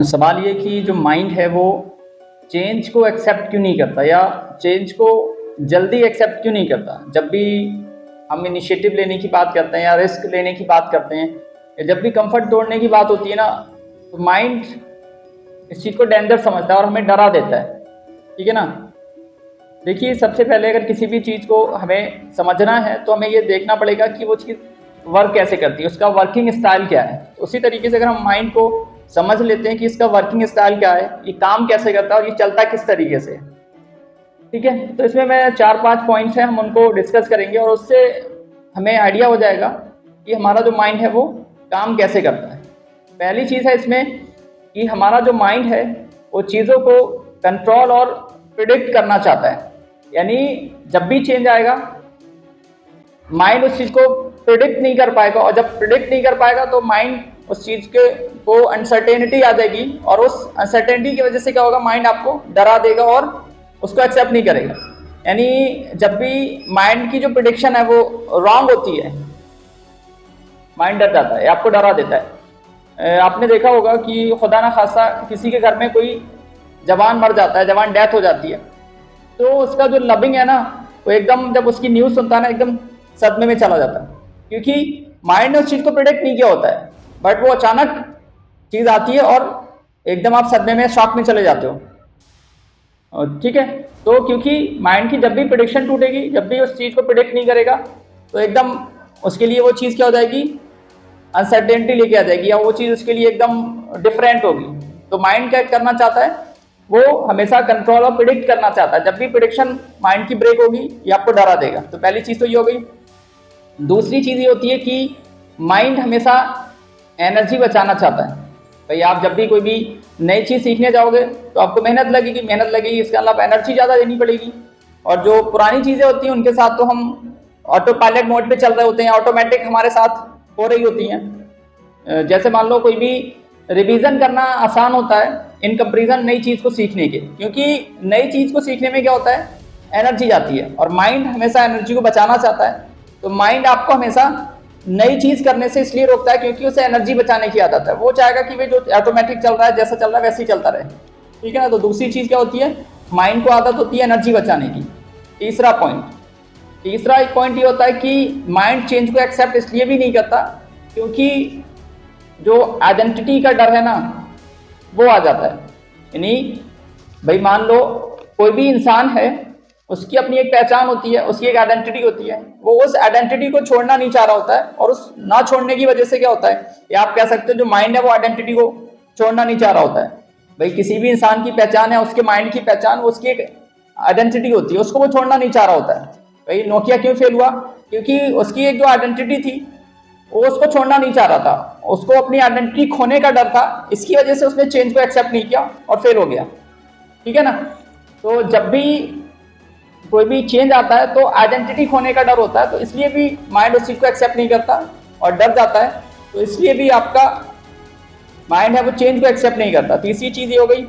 सवाल ये कि जो माइंड है वो चेंज को एक्सेप्ट क्यों नहीं करता या चेंज को जल्दी एक्सेप्ट क्यों नहीं करता। जब भी हम इनिशिएटिव लेने की बात करते हैं या रिस्क लेने की बात करते हैं या जब भी कंफर्ट तोड़ने की बात होती है ना, तो माइंड इस चीज़ को डेंजर समझता है और हमें डरा देता है। ठीक है ना। देखिए, सबसे पहले अगर किसी भी चीज़ को हमें समझना है तो हमें ये देखना पड़ेगा कि वो चीज़ वर्क कैसे करती है, उसका वर्किंग स्टाइल क्या है। तो उसी तरीके से अगर हम माइंड को समझ लेते हैं कि इसका वर्किंग स्टाइल क्या है, ये काम कैसे करता है और ये चलता किस तरीके से, ठीक है। तो इसमें मैं 4-5 पॉइंट्स हैं, हम उनको डिस्कस करेंगे और उससे हमें आइडिया हो जाएगा कि हमारा जो माइंड है वो काम कैसे करता है। पहली चीज़ है इसमें कि हमारा जो माइंड है वो चीज़ों को कंट्रोल और प्रिडिक्ट करना चाहता है। यानी जब भी चेंज आएगा माइंड उस चीज़ को प्रिडिक्ट नहीं कर पाएगा, और जब प्रिडिक्ट नहीं कर पाएगा तो माइंड उस चीज़ के को अनसर्टेनिटी आ जाएगी, और उस अनसर्टेनिटी की वजह से क्या होगा, माइंड आपको डरा देगा और उसको एक्सेप्ट नहीं करेगा। यानी जब भी माइंड की जो प्रिडिक्शन है वो रॉन्ग होती है, माइंड डर जाता है, आपको डरा देता है। आपने देखा होगा कि खुदा ना खासा किसी के घर में कोई जवान मर जाता है, जवान डेथ हो जाती है, तो उसका जो लविंग है ना वो एकदम, जब उसकी न्यूज़ सुनता है ना, एकदम सदमे में चला जाता है, क्योंकि माइंड ने उस चीज़ को प्रिडिक्ट नहीं किया होता है। बट वो अचानक चीज़ आती है और एकदम आप सदमे में, शॉक में चले जाते हो। ठीक है। तो क्योंकि माइंड की जब भी प्रिडिक्शन टूटेगी, जब भी उस चीज़ को प्रिडिक्ट नहीं करेगा, तो एकदम उसके लिए वो चीज़ क्या हो जाएगी, अनसर्टेनिटी लेके आ जाएगी, या वो चीज़ उसके लिए एकदम डिफरेंट होगी। तो माइंड क्या करना चाहता है, वो हमेशा कंट्रोल और प्रिडिक्ट करना चाहता है। जब भी प्रिडिक्शन माइंड की ब्रेक होगी, ये आपको डरा देगा। तो पहली चीज़ तो ये हो गई। दूसरी चीज़ ये होती है कि माइंड हमेशा एनर्जी बचाना चाहता है। भाई आप जब भी कोई भी नई चीज़ सीखने जाओगे तो आपको मेहनत लगेगी, इसके अलावा एनर्जी ज़्यादा देनी पड़ेगी। और जो पुरानी चीज़ें होती हैं उनके साथ तो हम ऑटो पायलट मोड पे चल रहे होते हैं, ऑटोमेटिक हमारे साथ हो रही होती हैं। जैसे मान लो कोई भी रिवीजन करना आसान होता है इन कंपेरिजन नई चीज़ को सीखने के, क्योंकि नई चीज़ को सीखने में क्या होता है, एनर्जी जाती है, और माइंड हमेशा एनर्जी को बचाना चाहता है। तो माइंड आपको हमेशा नई चीज़ करने से इसलिए रोकता है क्योंकि उसे एनर्जी बचाने की आदत है। वो चाहेगा कि वे जो ऑटोमेटिक चल रहा है, जैसा चल रहा है वैसे ही चलता रहे। ठीक है ना। तो दूसरी चीज़ क्या होती है, माइंड को आदत होती है एनर्जी बचाने की। तीसरा एक पॉइंट ये होता है कि माइंड चेंज को एक्सेप्ट इसलिए भी नहीं करता क्योंकि जो आइडेंटिटी का डर है ना, वो आ जाता है। यानी भाई मान लो कोई भी इंसान है, उसकी अपनी एक पहचान होती है, उसकी एक आइडेंटिटी होती है, वो उस आइडेंटिटी को छोड़ना नहीं चाह रहा होता है, और उस ना छोड़ने की वजह से क्या होता है, या आप कह सकते हो जो माइंड है वो आइडेंटिटी को छोड़ना नहीं चाह रहा होता है। भाई किसी भी इंसान की पहचान है, उसके माइंड की पहचान, वो उसकी एक आइडेंटिटी होती है, उसको वो छोड़ना नहीं चाह रहा होता है। भाई नोकिया क्यों फेल हुआ, क्योंकि उसकी एक जो आइडेंटिटी थी वो उसको छोड़ना नहीं चाह रहा था, उसको अपनी आइडेंटिटी खोने का डर था, इसकी वजह से उसने चेंज को एक्सेप्ट नहीं किया और फेल हो गया। ठीक है ना। तो जब भी कोई भी चेंज आता है तो आइडेंटिटी खोने का डर होता है, तो इसलिए भी माइंड उस चीज़ को एक्सेप्ट नहीं करता और डर जाता है। तो इसलिए भी आपका माइंड है वो चेंज को एक्सेप्ट नहीं करता। तीसरी चीज़ ये हो गई।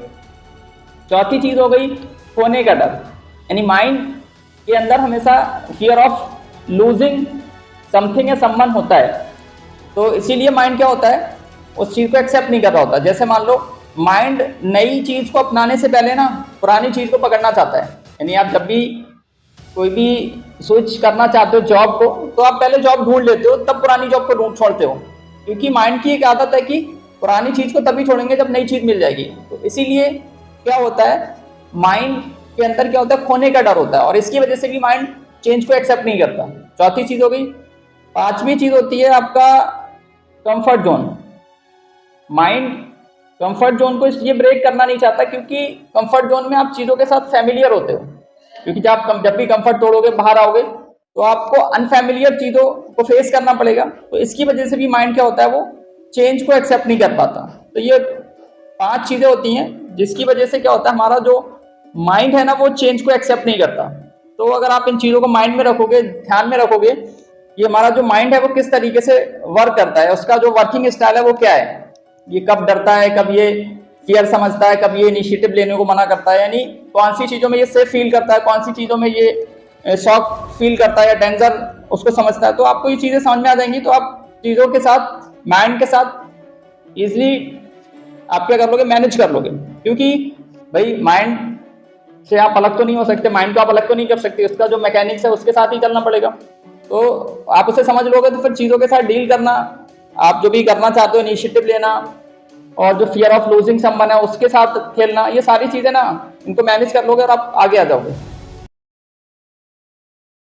चौथी चीज़ हो गई खोने का डर। यानी माइंड के अंदर हमेशा फियर ऑफ लूजिंग समथिंग या समवन होता है, तो इसीलिए माइंड क्या होता है, उस चीज़ को एक्सेप्ट नहीं कर रहा होता। जैसे मान लो माइंड नई चीज़ को अपनाने से पहले ना पुरानी चीज़ को पकड़ना चाहता है। यानी आप जब भी कोई भी स्विच करना चाहते हो जॉब को, तो आप पहले जॉब ढूंढ लेते हो, तब पुरानी जॉब को ढूंढ छोड़ते हो, क्योंकि माइंड की एक आदत है कि पुरानी चीज़ को तभी छोड़ेंगे जब नई चीज़ मिल जाएगी। तो इसीलिए क्या होता है, माइंड के अंदर क्या होता है, खोने का डर होता है, और इसकी वजह से भी माइंड चेंज को एक्सेप्ट नहीं करता। चौथी चीज़ हो गई। पांचवी चीज़ होती है आपका comfort zone. Mind comfort zone को इसलिए ब्रेक करना नहीं चाहता क्योंकि कंफर्ट जोन में आप चीज़ों के साथ फैमिलियर होते हो, क्योंकि जब भी कंफर्ट तोड़ोगे, बाहर आओगे, तो आपको अनफैमिलियर चीज़ों को फेस करना पड़ेगा। तो इसकी वजह से भी माइंड क्या होता है, वो चेंज को एक्सेप्ट नहीं कर पाता। तो ये 5 चीज़ें होती हैं जिसकी वजह से क्या होता है, हमारा जो माइंड है ना वो चेंज को एक्सेप्ट नहीं करता। तो अगर आप इन चीज़ों को माइंड में रखोगे, ध्यान में रखोगे, ये हमारा जो माइंड है वो किस तरीके से वर्क करता है, उसका जो वर्किंग स्टाइल है वो क्या है, ये कब डरता है, कब ये फियर समझता है, कब ये इनिशिएटिव लेने को मना करता है, यानी कौन सी चीज़ों में ये सेफ फील करता है, कौन सी चीज़ों में ये शॉक फील करता है या डेंजर उसको समझता है। तो आपको ये चीज़ें समझ में आ जाएंगी, तो आप चीज़ों के साथ, माइंड के साथ ईजिली आप क्या कर लोगे, मैनेज कर लोगे, क्योंकि भाई माइंड से आप अलग तो नहीं हो सकते, माइंड को आप अलग तो नहीं कर सकते, उसका जो मैकेनिक्स है उसके साथ ही चलना पड़ेगा। तो आप उसे समझ लोगे तो फिर चीज़ों के साथ डील करना, आप जो भी करना चाहते हो, इनिशिएटिव लेना, और जो फियर ऑफ लूजिंग समवन है उसके साथ खेलना, ये सारी चीज़ें ना, इनको मैनेज कर लोगे और आप आगे आ जाओगे।